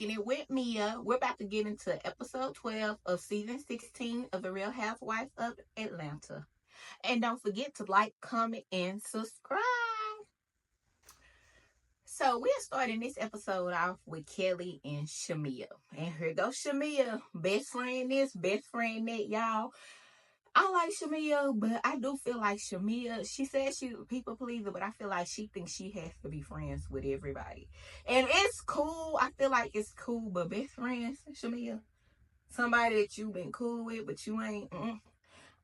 Kicking It with Mia. We're about to get into episode 12 of season 16 of The Real Housewives of Atlanta. And don't forget to like, comment, and subscribe. So we're starting this episode off with Kelly and Shamia. And here goes Shamia. Best friend this, best friend that, y'all. I like Shamia, but I do feel like Shamia, she says she's a people pleaser, but I feel like she thinks she has to be friends with everybody. And it's cool. I feel like it's cool, but best friends, Shamia, somebody that you've been cool with, but you ain't, I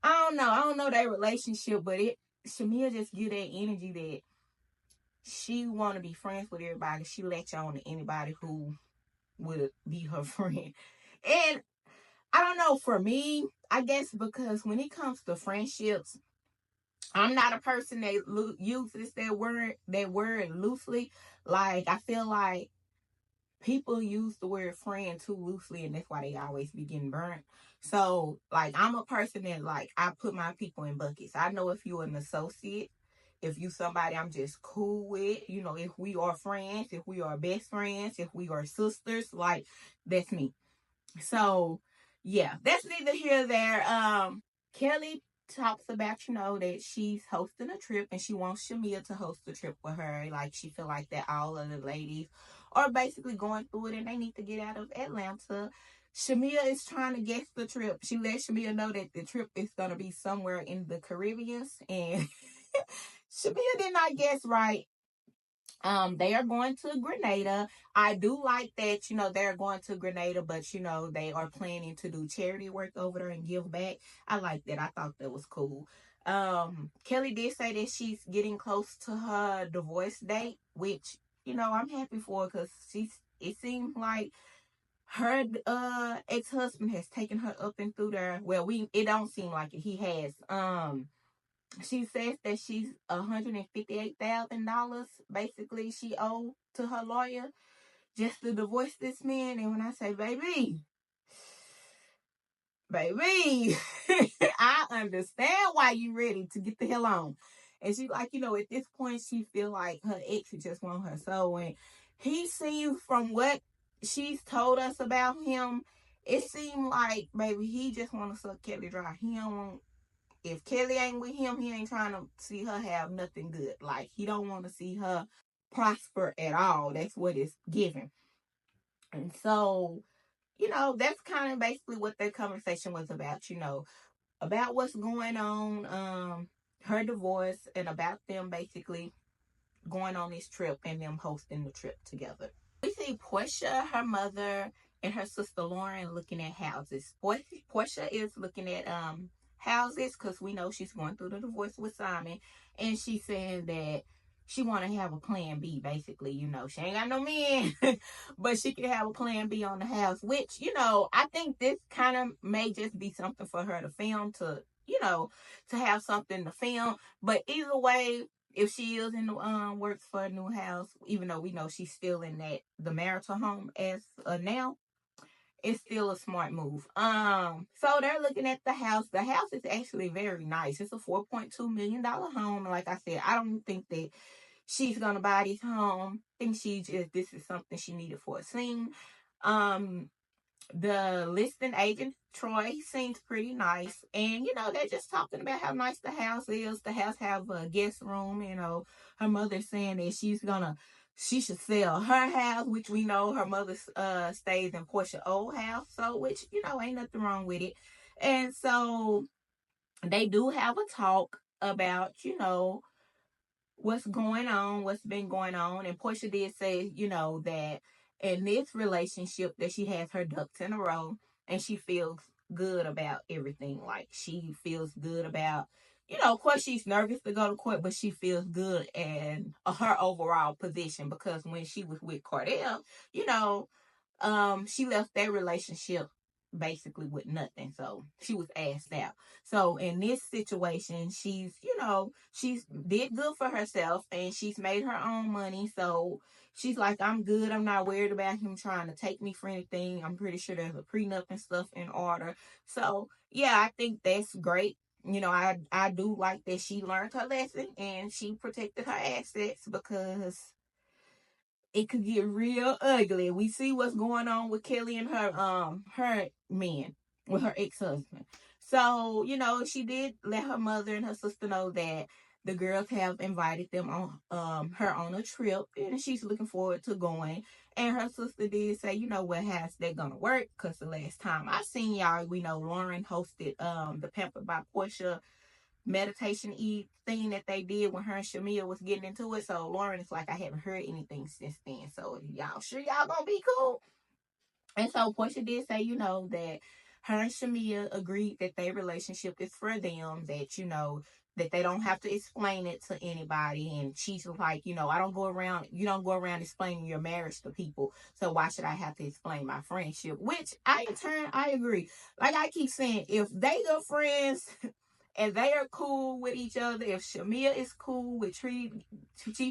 don't know. I don't know their relationship, but Shamia just give that energy that she want to be friends with everybody. She latch on to anybody who would be her friend. And I don't know, for me, I guess because when it comes to friendships, I'm not a person that uses that word loosely. Like, I feel like people use the word friend too loosely, and that's why they always be getting burnt. So, like, I'm a person that, like, I put my people in buckets. I know if you're an associate, if you somebody I'm just cool with, if we are friends, if we are best friends, if we are sisters, like, that's me. So, yeah, that's neither here nor there. Kelly talks about, that she's hosting a trip and she wants Shamia to host the trip with her. Like, she feel like that all of the ladies are basically going through it and they need to get out of Atlanta. Shamia is trying to guess the trip. She let Shamia know that the trip is going to be somewhere in the Caribbean, and Shamia did not guess right. They are going to Grenada. I do like that, they're going to Grenada, but they are planning to do charity work over there and give back. I like that. I thought that was cool. Kelly did say that she's getting close to her divorce date, which, I'm happy for, because it seems like her ex-husband has taken her up and through there. Well, it don't seem like it. He has. She says that she's $158,000 basically she owed to her lawyer just to divorce this man. And when I say baby, I understand why you ready to get the hell on. And she like, at this point she feel like her ex just want her soul. And he seems, from what she's told us about him, it seemed like, baby, he just want to suck Kelly dry. He don't want, if Kelly ain't with him, he ain't trying to see her have nothing good. Like, he don't want to see her prosper at all. That's what it's giving. And so, that's kind of basically what that conversation was about, about what's going on, her divorce, and about them basically going on this trip and them hosting the trip together. We see Portia, her mother, and her sister Lauren looking at houses. Portia is looking at houses because we know she's going through the divorce with Simon, and she's saying that she want to have a plan B, basically. She ain't got no men, but she can have a plan B on the house, which, I think this kind of may just be something for her to film, to have something to film. But either way, if she is in the works for a new house, even though we know she's still in the marital home as now, it's still a smart move. So they're looking at the house. The house is actually very nice. It's a $4.2 million home. Like I said, I don't think that she's gonna buy this home. I think this is something she needed for a scene. The listing agent, Troy, seems pretty nice. And, they're just talking about how nice the house is. The house have a guest room. Her mother's saying that she should sell her house, which we know her mother stays in Portia's old house. So, which, ain't nothing wrong with it. And so they do have a talk about, what's going on, what's been going on. And Portia did say, that in this relationship that she has her ducks in a row and she feels good about everything. Like, she feels good about, of course she's nervous to go to court, but she feels good in her overall position, because when she was with Cordell, she left that relationship basically with nothing. So she was asked out. So in this situation, she's did good for herself and she's made her own money. So she's like, I'm good. I'm not worried about him trying to take me for anything. I'm pretty sure there's a prenup and stuff in order. So yeah, I think that's great. I do like that she learned her lesson and she protected her assets, because it could get real ugly. We see what's going on with Kelly and her man, with her ex-husband. So, she did let her mother and her sister know that the girls have invited them on her on a trip, and she's looking forward to going. And her sister did say, what, how's that gonna work? Because the last time I seen y'all, we know Lauren hosted the Pampered by Portia meditation thing that they did when her and Shamia was getting into it. So Lauren is like, I haven't heard anything since then. So y'all sure y'all gonna be cool? And so Portia did say, that her and Shamia agreed that their relationship is for them, that, that they don't have to explain it to anybody. And she's like, you don't go around explaining your marriage to people. So why should I have to explain my friendship? Which in turn, I agree. Like I keep saying, if they are friends and they are cool with each other, if Shamia is cool with she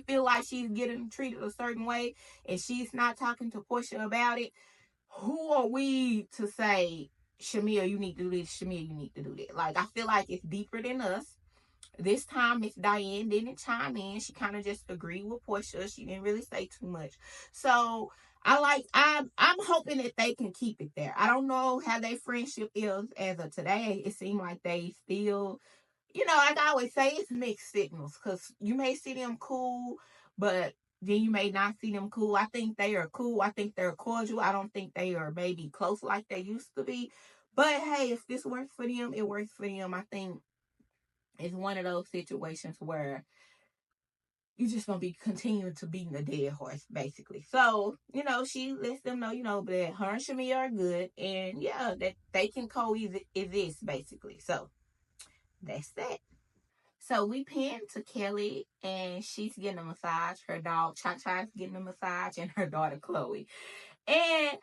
feel like she's getting treated a certain way and she's not talking to Portia about it, who are we to say, Shamia, you need to do this, Shamia, you need to do that? Like, I feel like it's deeper than us. This time, Miss Diane didn't chime in. She kind of just agreed with Portia. She didn't really say too much. So, I'm hoping that they can keep it there. I don't know how their friendship is as of today. It seemed like they still, like I always say, it's mixed signals. Because you may see them cool, but then you may not see them cool. I think they are cool. I think they're cordial. I don't think they are maybe close like they used to be. But hey, if this works for them, it works for them. I think it's one of those situations where you just gonna be continuing to beat the dead horse, basically. So, she lets them know, that her and Shamia are good, and that they can coexist, basically. So that's that. So we pan to Kelly, and she's getting a massage. Her dog Cha Cha's getting a massage, and her daughter Chloe. And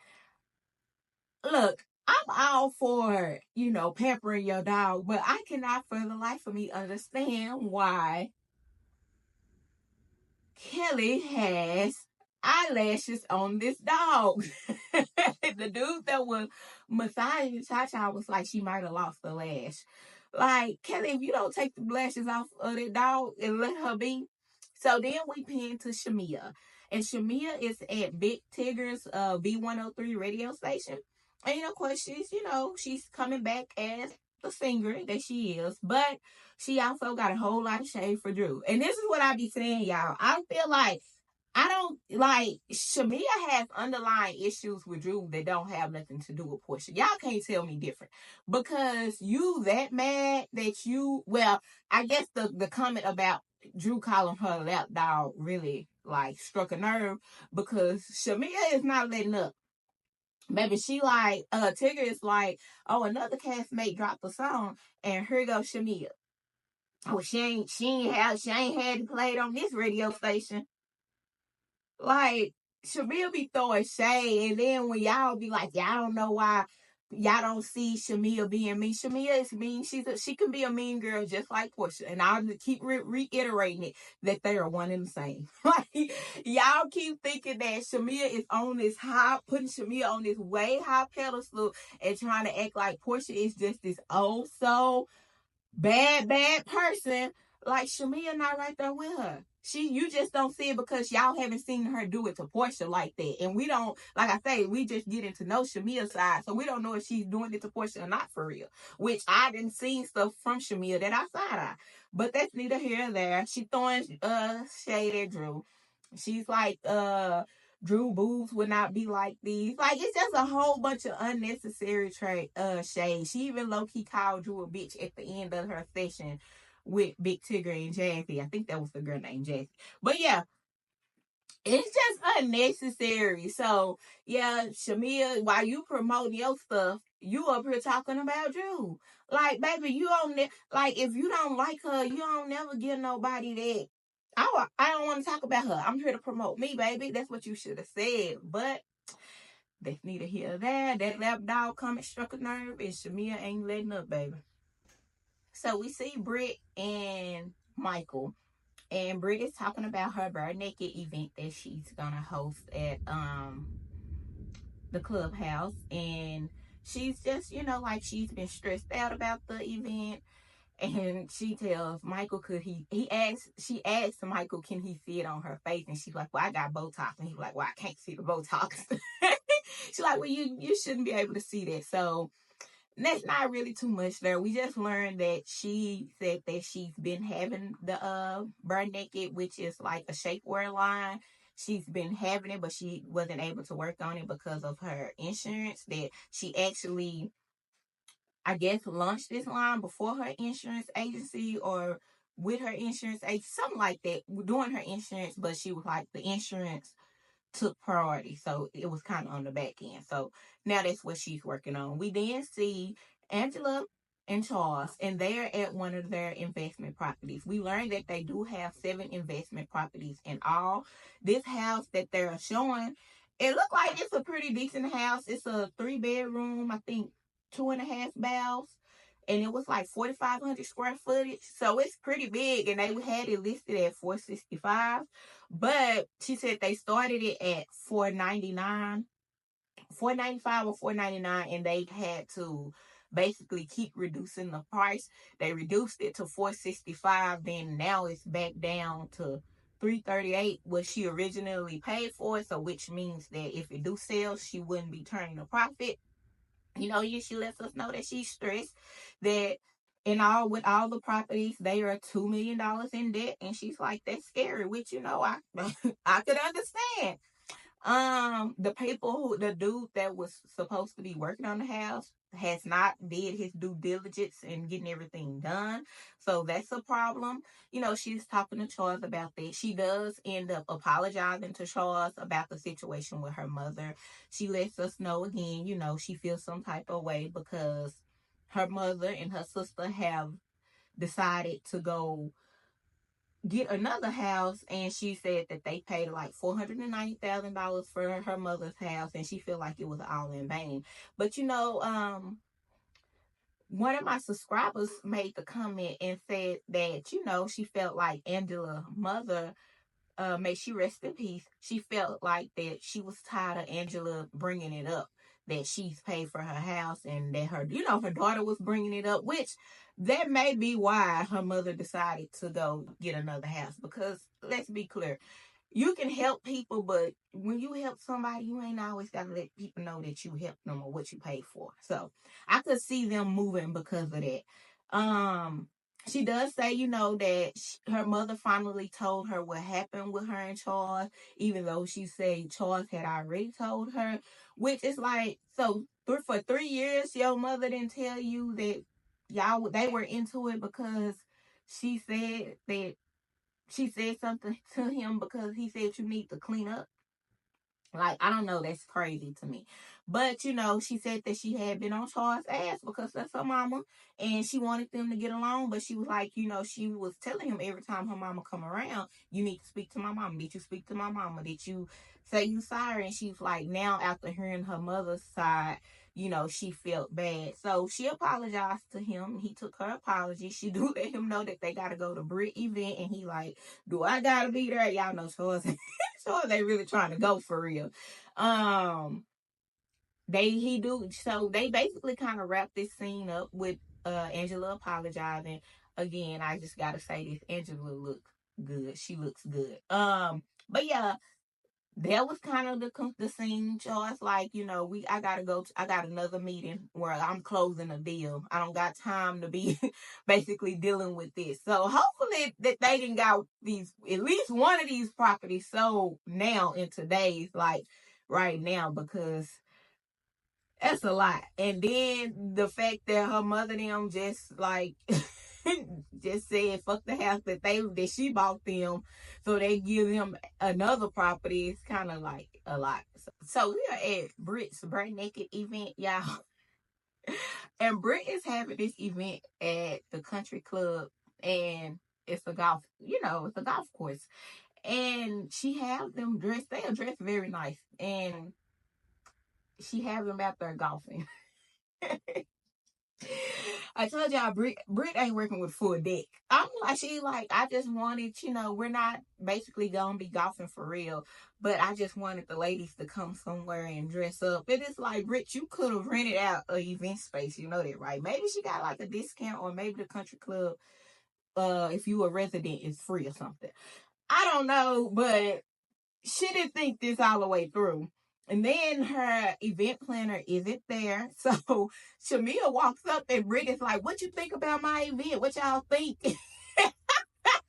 look, I'm all for pampering your dog, but I cannot for the life of me understand why Kelly has eyelashes on this dog. The dude that was massaging Cha Cha was like, she might have lost a lash. Like, Kelly, if you don't take the lashes off of that dog and let her be. So then we pin to Shamia. And Shamia is at Big Tigger's B103 radio station. And of course, she's coming back as the singer that she is. But she also got a whole lot of shade for Drew. And this is what I be saying, y'all. I feel like Shamia has underlying issues with Drew that don't have nothing to do with Portia. Y'all can't tell me different. Because you that mad that I guess the comment about Drew calling her a lap dog really struck a nerve, because Shamia is not letting up. Maybe she Tigger is like, oh, another castmate dropped a song and here goes Shamia. Oh, she ain't had it played on this radio station. Like, Shamia be throwing shade, and then when y'all be like, y'all don't know why y'all don't see Shamia being mean. Shamia is mean. She can be a mean girl just like Portia, and I'll keep reiterating it that they are one and the same. Like, y'all keep thinking that Shamia is on this putting Shamia on this way high pedestal and trying to act like Portia is just this oh so bad person. Like, Shamia not right there with her. You just don't see it because y'all haven't seen her do it to Portia like that. And we don't, like I say, we just getting to know Shamia's side. So we don't know if she's doing it to Portia or not for real. Which I didn't see stuff from Shamia that I side eye. But that's neither here nor there. She throwing shade at Drew. She's like, Drew boobs would not be like these. Like, it's just a whole bunch of unnecessary shade. She even low-key called Drew a bitch at the end of her session with Big Tigger and Jazzy. I think that was the girl named Jazzy. But yeah, it's just unnecessary. So yeah, Shamia, while you promoting your stuff, you up here talking about Drew. Like, baby, you don't if you don't like her, you don't never give nobody that. I don't want to talk about her. I'm here to promote me, baby. That's what you should have said. But that's neither here nor there. That lap dog comment struck a nerve, and Shamia ain't letting up, baby. So we see Brit and Michael, and Brit is talking about her bare naked event that she's gonna host at the clubhouse, and she's just she's been stressed out about the event, And she tells Michael, she asks Michael, can he see it on her face? And she's like, well, I got Botox. And he's like, well, I can't see the Botox. She's like, well, you shouldn't be able to see that. So that's not really too much there. We just learned that she said that she's been having the Burn Naked, which is like a shapewear line. She's been having it, but she wasn't able to work on it because of her insurance. That she actually, I guess, launched this line before her insurance agency or with her insurance agency, something like that, doing her insurance, but she was like, the insurance took priority. So it was kind of on the back end. So now that's what she's working on. We then see Angela and Charles, and they're at one of their investment properties. We learned that they do have 7 investment properties in all. This house that they're showing, it looked like it's a pretty decent house. It's a 3-bedroom, I think 2.5 baths. And it was like 4,500 square footage. So it's pretty big. And they had it listed at 465. But she said they started it at 499, 495 or 499, and they had to basically keep reducing the price. They reduced it to 465, then now it's back down to 338, what she originally paid for it. So which means that if it do sell, she wouldn't be turning a profit. You know, she lets us know that she's stressed, that with all the properties, they are $2 million in debt. And she's like, that's scary, which, you know, I I could understand. The dude that was supposed to be working on the house has not did his due diligence in getting everything done. So that's a problem. You know, she's talking to Charles about that. She does end up apologizing to Charles about the situation with her mother. She lets us know again, you know, she feels some type of way because her mother and her sister have decided to go get another house, and she said that they paid like $490,000 for her mother's house, and she felt like it was all in vain. But you know, one of my subscribers made the comment and said that, you know, she felt like Angela's mother, may she rest in peace, she felt like that she was tired of Angela bringing it up, that she's paid for her house and that her, you know, her daughter was bringing it up, which that may be why her mother decided to go get another house. Because let's be clear, you can help people, but when you help somebody, you ain't always got to let people know that you helped them or what you paid for. So I could see them moving because of that. She does say, you know, that her mother finally told her what happened with her and Charles, even though she said Charles had already told her, which is like, so for 3 years, your mother didn't tell you that they were into it because she said that she said something to him because he said you need to clean up. Like, I don't know, that's crazy to me. But, you know, she said that she had been on Charles' ass because that's her mama, and she wanted them to get along. But she was like, you know, she was telling him every time her mama come around, you need to speak to my mama. Did you speak to my mama? Did you say you sorry? And she's like, now after hearing her mother's side, you know, she felt bad. So she apologized to him. He took her apology. She do let him know that they got to go to Brit event. And he like, do I got to be there? Y'all know Charles. So they really trying to go for real. They basically kind of wrap this scene up with Angela apologizing. Again, I just gotta say this, Angela looks good. She looks good. But yeah, that was kind of the scene. Charles, like, you know, I gotta go. I got another meeting where I'm closing a deal. I don't got time to be basically dealing with this. So hopefully that they didn't got at least one of these properties sold now in today's, like, right now, because that's a lot. And then the fact that her mother them just like just said fuck the house that she bought them, so they give them another property. It's kind of like a lot. So we are at Brit's Burn Naked event, y'all. And Brit is having this event at the country club, and it's a golf, it's a golf course. And she have them dressed, they are dressed very nice. And she have them out there golfing. I told y'all, Brit ain't working with full deck. I'm like, I just wanted, we're not basically gonna be golfing for real, but I just wanted the ladies to come somewhere and dress up. It is like, Brit, you could have rented out an event space, you know that, right? Maybe she got like a discount, or maybe the country club, if you a resident, is free or something. I don't know, but she didn't think this all the way through. And then her event planner isn't there. So Shamia walks up and Brit is like, "What you think about my event? What y'all think?"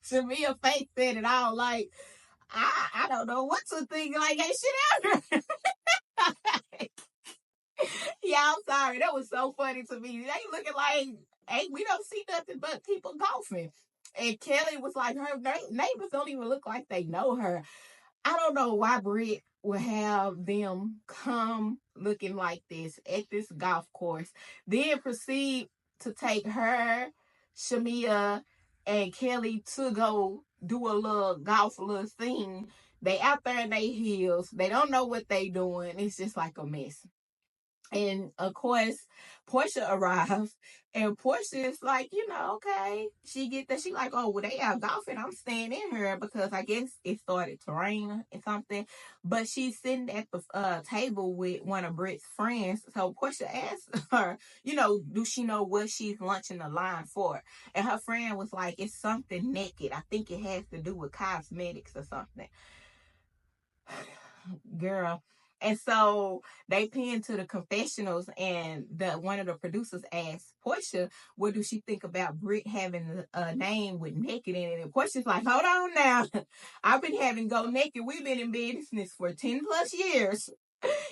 Shamia face said it all like, I don't know what to think. Like, hey, shit out. Yeah, I'm sorry. That was so funny to me. They looking like, hey, we don't see nothing but people golfing. And Kelly was like, her neighbors don't even look like they know her. I don't know why Brit would have them come looking like this at this golf course, then proceed to take her, Shamia, and Kelly to go do a little thing. They out there in their heels. They don't know what they doing. It's just like a mess. And of course, Portia arrives, and Portia is like, okay. She get that. She like, oh, well, they out golfing. I'm staying in here because I guess it started to rain or something. But she's sitting at the table with one of Brit's friends. So Portia asked her, do she know what she's lunching the line for? And her friend was like, it's something naked. I think it has to do with cosmetics or something. Girl. And so they pinned to the confessionals, and one of the producers asked Portia, what do she think about Brit having a name with naked in it? And Portia's like, hold on now. I've been having Go Naked. We've been in business for 10 plus years.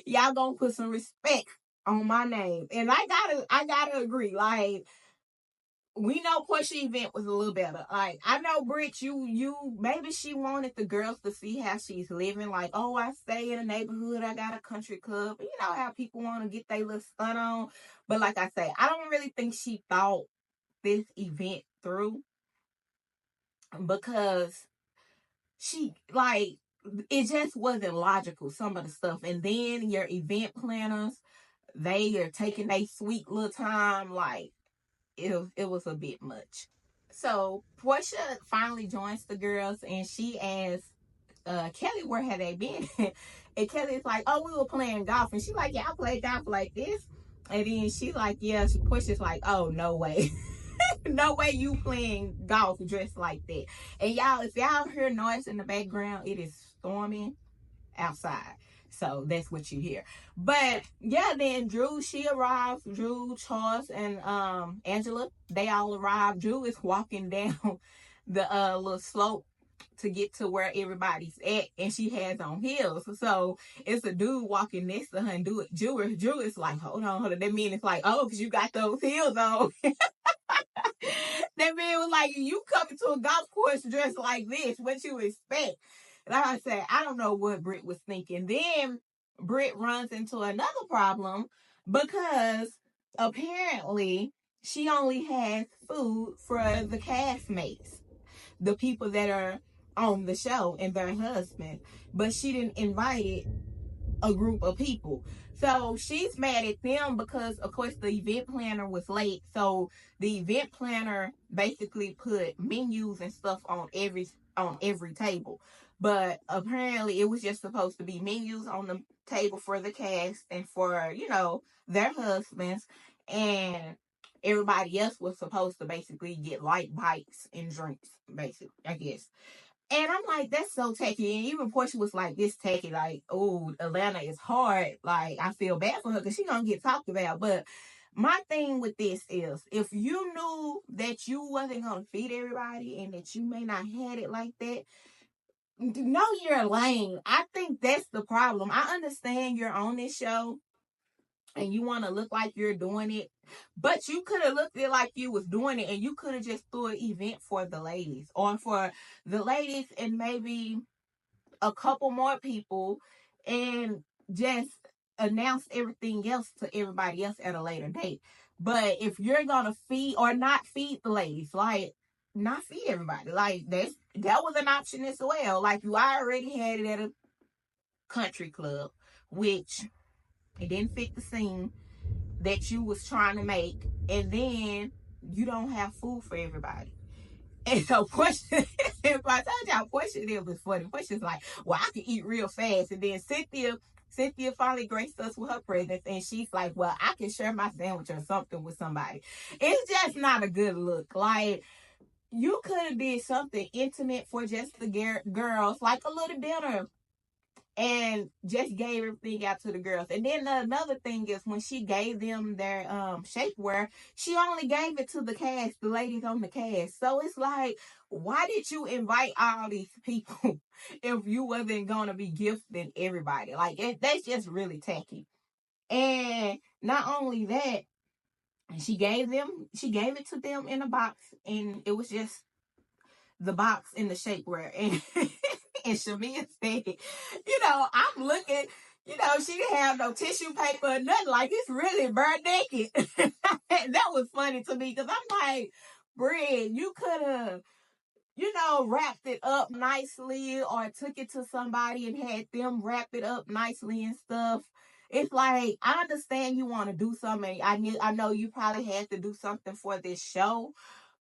Y'all gonna put some respect on my name. And I gotta agree. Like, we know Portia event was a little better. Like, I know Brit, you maybe she wanted the girls to see how she's living. Like, oh, I stay in a neighborhood, I got a country club. You know how people want to get their little stunt on. But like I say, I don't really think she thought this event through, because it just wasn't logical, some of the stuff. And then your event planners, they are taking their sweet little time. Like, it was a bit much. So Portia finally joins the girls, and she asks Kelly where had they been. And Kelly's like, oh, we were playing golf. And she's like, yeah, I played golf like this. And then she's like, yeah. Portia's like, oh, no way. No way you playing golf dressed like that. And y'all, if y'all hear noise in the background, it is storming outside. So that's what you hear. But yeah, then she arrives. Drew, Charles, and Angela, they all arrive. Drew is walking down the little slope to get to where everybody's at, and she has on heels. So it's a dude walking next to her, and Drew is like, hold on. That means it's like, oh, because you got those heels on. That man was like, you coming to a golf course dressed like this, what you expect? Like I said, I don't know what Brit was thinking. Then Brit runs into another problem, because apparently she only has food for the castmates, the people that are on the show, and their husband. But she didn't invite a group of people. So she's mad at them because, of course, the event planner was late. So the event planner basically put menus and stuff on every table. But apparently it was just supposed to be menus on the table for the cast and for, their husbands. And everybody else was supposed to basically get light bites and drinks, basically, I guess. And I'm like, that's so tacky. And even Portia was like, this tacky. Like, oh, Atlanta is hard. Like, I feel bad for her because she's going to get talked about. But my thing with this is, if you knew that you wasn't going to feed everybody and that you may not had it like that, know your lane. I think that's the problem. I understand you're on this show and you want to look like you're doing it, but you could have looked it like you was doing it, and you could have just threw an event for the ladies, or for the ladies and maybe a couple more people, and just announced everything else to everybody else at a later date. But if you're gonna feed or not feed the ladies, like, not feed everybody, like, that was an option as well. Like, you already had it at a country club, which it didn't fit the scene that you was trying to make. and then you don't have food for everybody. And so question, if I told y'all question it was funny. Question's like, well, I can eat real fast. And then Cynthia finally graced us with her presence, and she's like, well, I can share my sandwich or something with somebody. It's just not a good look. Like, you could have did something intimate for just the girls, like a little dinner, and just gave everything out to the girls. And then another thing is when she gave them their shapewear, she only gave it to the cast, the ladies on the cast. So it's like, why did you invite all these people if you wasn't gonna be gifting everybody? Like, that's just really tacky. And not only that, she gave it to them in a box, and it was just the box in the shapewear. And and Shamia said, I'm looking, she didn't have no tissue paper or nothing. Like, it's really bare naked. That was funny to me because I'm like, Brit, you could have, wrapped it up nicely or took it to somebody and had them wrap it up nicely and stuff. It's like, I understand you want to do something. I know you probably had to do something for this show,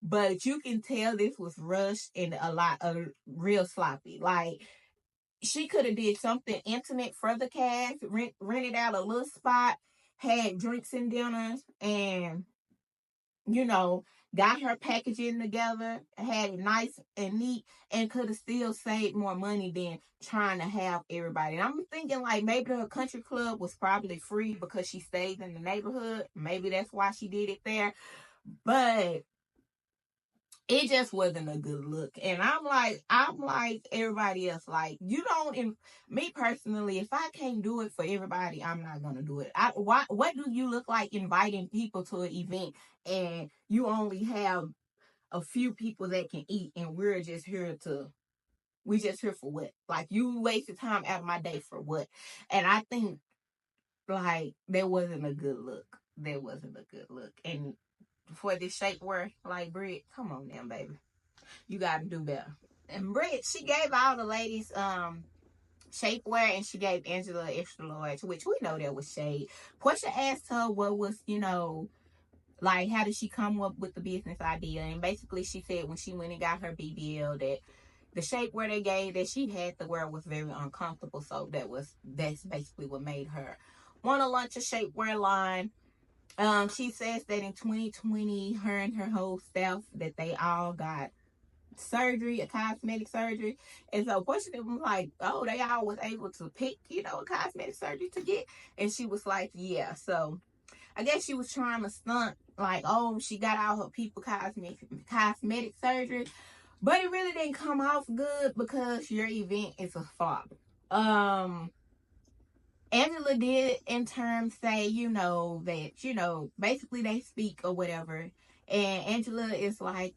but you can tell this was rushed and a lot of real sloppy. Like, she could have did something intimate for the cast, rented out a little spot, had drinks and dinners, and got her packaging together, had it nice and neat, and could have still saved more money than trying to have everybody. And I'm thinking, like, maybe her country club was probably free because she stayed in the neighborhood. Maybe that's why she did it there. But it just wasn't a good look. And I'm like everybody else. Like, you don't, me personally, if I can't do it for everybody, I'm not going to do it. What do you look like inviting people to an event and you only have a few people that can eat, and we just here for what? Like, you wasted time out of my day for what? And I think, like, that wasn't a good look. And for this shapewear, like, Brit, come on now, baby. You gotta do better. And Brit, she gave all the ladies shapewear, and she gave Angela extra large, which we know that was shade. Portia asked her what was, like, how did she come up with the business idea? And basically she said when she went and got her BBL that the shapewear they gave that she had to wear was very uncomfortable. So that's basically what made her want to launch a shapewear line. She says that in 2020, her and her whole staff, that they all got surgery, a cosmetic surgery. And so Portia was like, oh, they all was able to pick, a cosmetic surgery to get. And she was like, yeah. So I guess she was trying to stunt, like, oh, she got all her people cosmetic surgery. But it really didn't come off good because your event is a flop. Angela did in turn say, that, basically they speak or whatever. And Angela is like,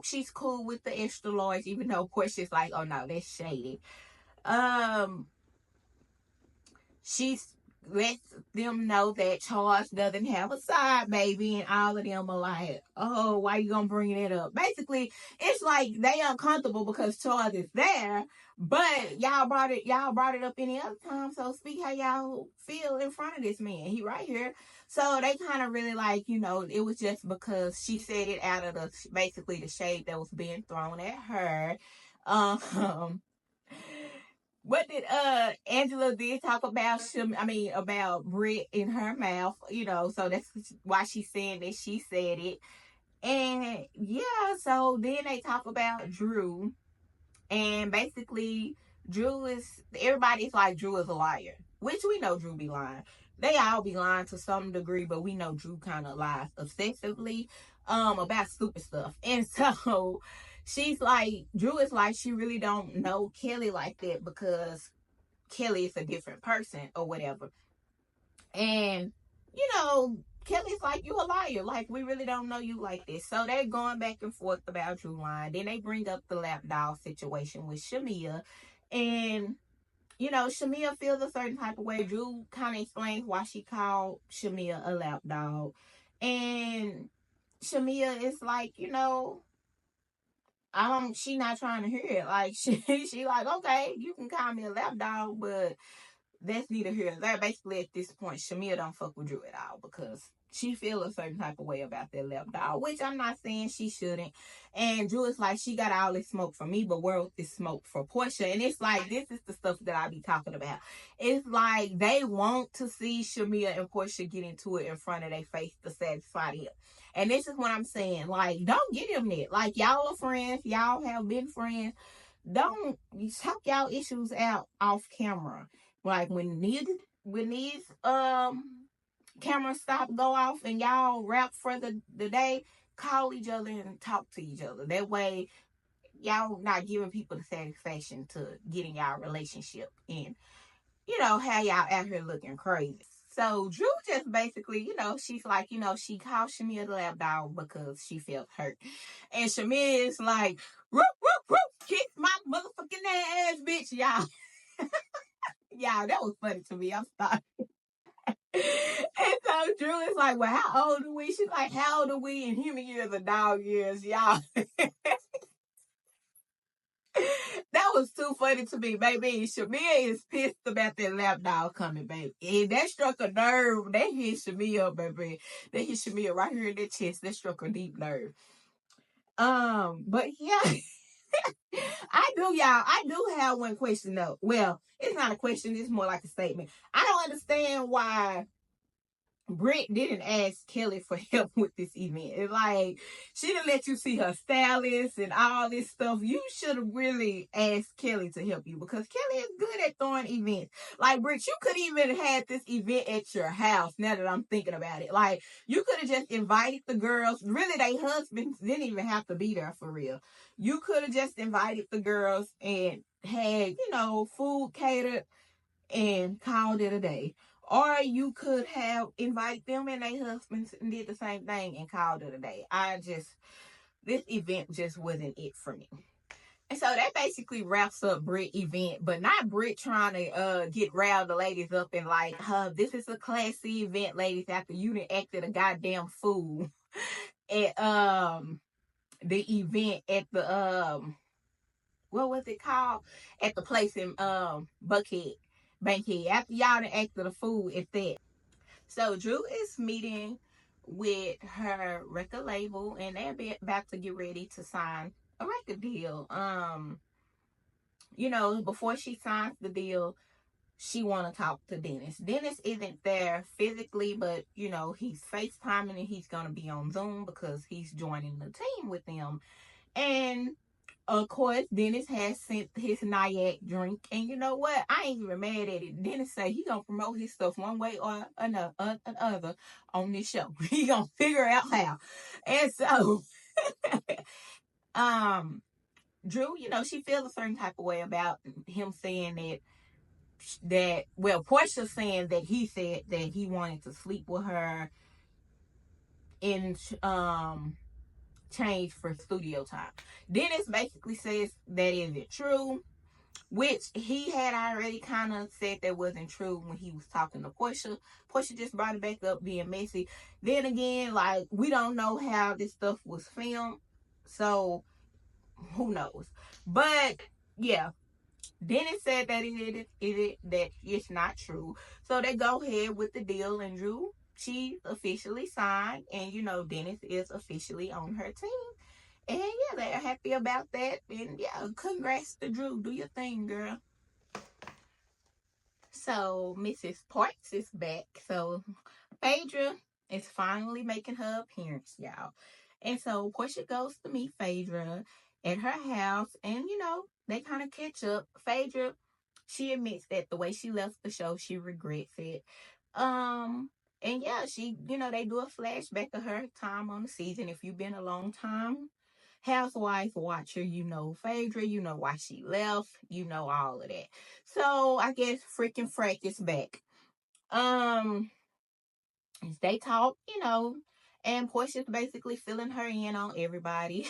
she's cool with the extra large, even though Portia's like, oh no, that's shady. She's lets them know that Charles doesn't have a side baby, and all of them are like, oh, why you gonna bring it up? Basically, it's like they uncomfortable because Charles is there, but y'all brought it up any other time, so speak how y'all feel in front of this man. He right here. So they kind of really like, it was just because she said it out of basically the shade that was being thrown at her. What did Angela did talk about about Brit in her mouth, so that's why she's saying that she said it. And yeah, so then they talk about Drew, and basically everybody's like Drew is a liar, which we know Drew be lying. They all be lying to some degree, but we know Drew kind of lies obsessively about stupid stuff. And so she's like, Drew is like, she really don't know Kelly like that because Kelly is a different person or whatever. And, Kelly's like, you a liar. Like, we really don't know you like this. So they're going back and forth about Drew line. Then they bring up the lap doll situation with Shamia. And, Shamia feels a certain type of way. Drew kind of explains why she called Shamia a lap dog. And Shamia is like, she not trying to hear it. Like, she like, okay, you can call me a lap dog, but that's neither here nor there. Basically, at this point, Shamia don't fuck with Drew at all because she feel a certain type of way about that lap dog, which I'm not saying she shouldn't. And Drew is like, she got all this smoke for me, but where was this smoke for Portia? And it's like, this is the stuff that I be talking about. It's like they want to see Shamia and Portia get into it in front of their face to satisfy them. And this is what I'm saying. Like, don't get them that. Like, y'all are friends. Y'all have been friends. Don't talk y'all issues out off camera. Like, when these cameras go off and y'all rap for the day, call each other and talk to each other. That way, y'all not giving people the satisfaction to getting y'all relationship and, how y'all out here looking crazy. So Drew just basically, she's like, she called Shamia the lap dog because she felt hurt. And Shamia is like, whoop, whoop, whoop, kiss my motherfucking ass, bitch, y'all. Y'all, that was funny to me. I'm sorry. And so Drew is like, well, how old are we? She's like, how old are we in human years or dog years, y'all? That was too funny to me, baby. Shamia is pissed about that lap dog coming, baby. And that struck a nerve. That hit Shamia, baby. That hit Shamia right here in the chest. That struck a deep nerve. But yeah. I do have one question though. Well, it's not a question, it's more like a statement. I don't understand why Brit didn't ask Kelly for help with this event. It's like, she didn't let you see her stylist and all this stuff. You should have really asked Kelly to help you, because Kelly is good at throwing events. Like, Brit, you could even had this event at your house, now that I'm thinking about it. Like, you could have just invited the girls. Really, their husbands didn't even have to be there for real. You could have just invited the girls and had, food catered and called it a day. Or you could have invited them and their husbands and did the same thing and called it a day. This event just wasn't it for me. And so that basically wraps up Brit event, but not Brit trying to rile the ladies up and like, this is a classy event, ladies, after you done acted a goddamn fool at the event at the what was it called? At the place in Bankhead. After y'all done acted a fool at that. So Drew is meeting with her record label, and they're about to get ready to sign a record deal. Before she signs the deal, she want to talk to Dennis. Dennis isn't there physically, but he's FaceTiming and he's gonna be on Zoom because he's joining the team with them. And of course, Dennis has sent his Nyack drink, and you know what? I ain't even mad at it. Dennis say he gonna promote his stuff one way or another on this show. He gonna figure out how. And so, Drew, she feels a certain type of way about him saying Portia saying that he said that he wanted to sleep with her in change for studio time. Dennis basically says that isn't true, which he had already kind of said that wasn't true when he was talking to Portia. Portia just brought it back up being messy. Then again, like, we don't know how this stuff was filmed, so who knows? But yeah, Dennis said that that it's not true. So they go ahead with the deal, and Drew, she officially signed, and Dennis is officially on her team. And yeah, they're happy about that. And yeah, congrats to Drew. Do your thing, girl. So Mrs. Parks is back. So Phaedra is finally making her appearance, y'all. And so Portia goes to meet Phaedra at her house, and they kind of catch up. Phaedra, she admits that the way she left the show, she regrets it. And yeah, she, they do a flashback of her time on the season. If you've been a long time Housewives watcher, Phaedra, why she left, all of that. So I guess freaking Frack is back. They talk, and Portia's basically filling her in on everybody.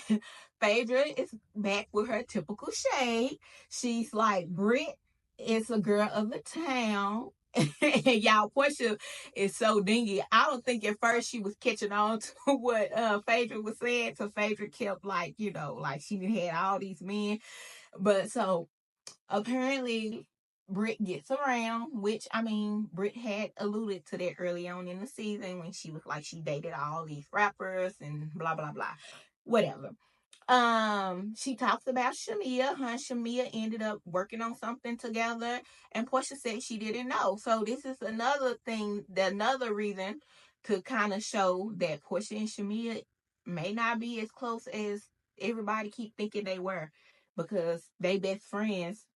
Phaedra is back with her typical shade. She's like, Brit is a girl of the town. Y'all, Portia is so dingy. I don't think at first she was catching on to what Phaedra was saying. So Phaedra kept like she had all these men. But so apparently Brit gets around, which I mean, Brit had alluded to that early on in the season when she was like she dated all these rappers and blah blah blah. Whatever. She talks about Shamia. Her and Shamia ended up working on something together, and Portia said she didn't know. So this is another thing, another reason to kind of show that Portia and Shamia may not be as close as everybody keep thinking they were, because they best friends.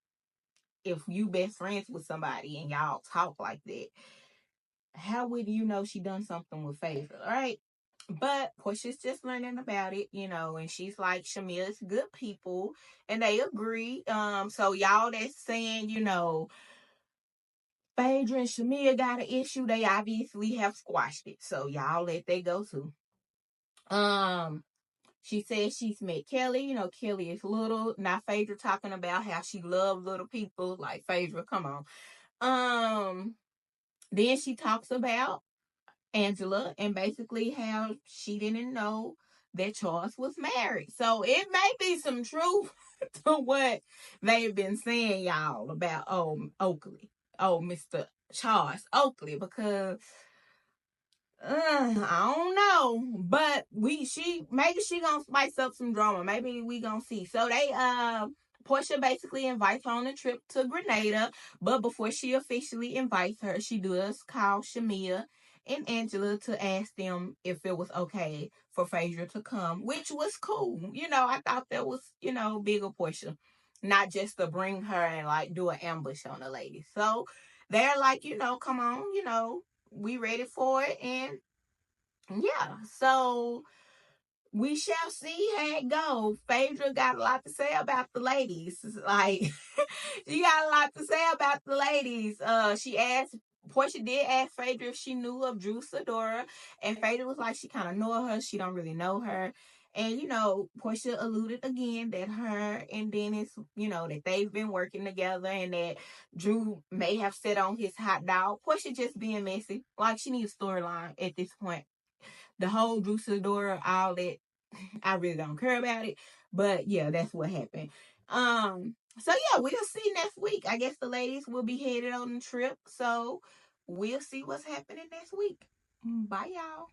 If you best friends with somebody and y'all talk like that, how would you know she done something with Phaedra, right? But Portia's just learning about it, and she's like, Shamia's good people, and they agree. So y'all that's saying, Phaedra and Shamia got an issue, they obviously have squashed it. So y'all let that go too. Um, she says she's met Kelly. Kelly is little. Now Phaedra talking about how she loves little people. Like, Phaedra, come on. Then she talks about Angela and basically how she didn't know that Charles was married. So it may be some truth to what they've been saying, y'all, about Oakley. Oh, Mr. Charles Oakley, because I don't know, but maybe she gonna spice up some drama. Maybe we gonna see. So Portia basically invites her on a trip to Grenada, but before she officially invites her, she does call Shamia and Angela to ask them if it was okay for Phaedra to come, which was cool. I thought that was bigger Portia, not just to bring her and like do an ambush on the lady. So they're like, come on, we ready for it. And yeah, so we shall see how it goes. Phaedra got a lot to say about the ladies. Like, she got a lot to say about the ladies. Portia did ask Phaedra if she knew of Drew Sidora, and Phaedra was like, she kind of know her, she don't really know her. And Portia alluded again that her and Dennis, that they've been working together, and that Drew may have set on his hot dog. Portia just being messy. Like, she needs a storyline at this point. The whole Drew Sidora, all that, I really don't care about it. But yeah, that's what happened. So yeah, we'll see next week. I guess the ladies will be headed on the trip. So we'll see what's happening next week. Bye, y'all.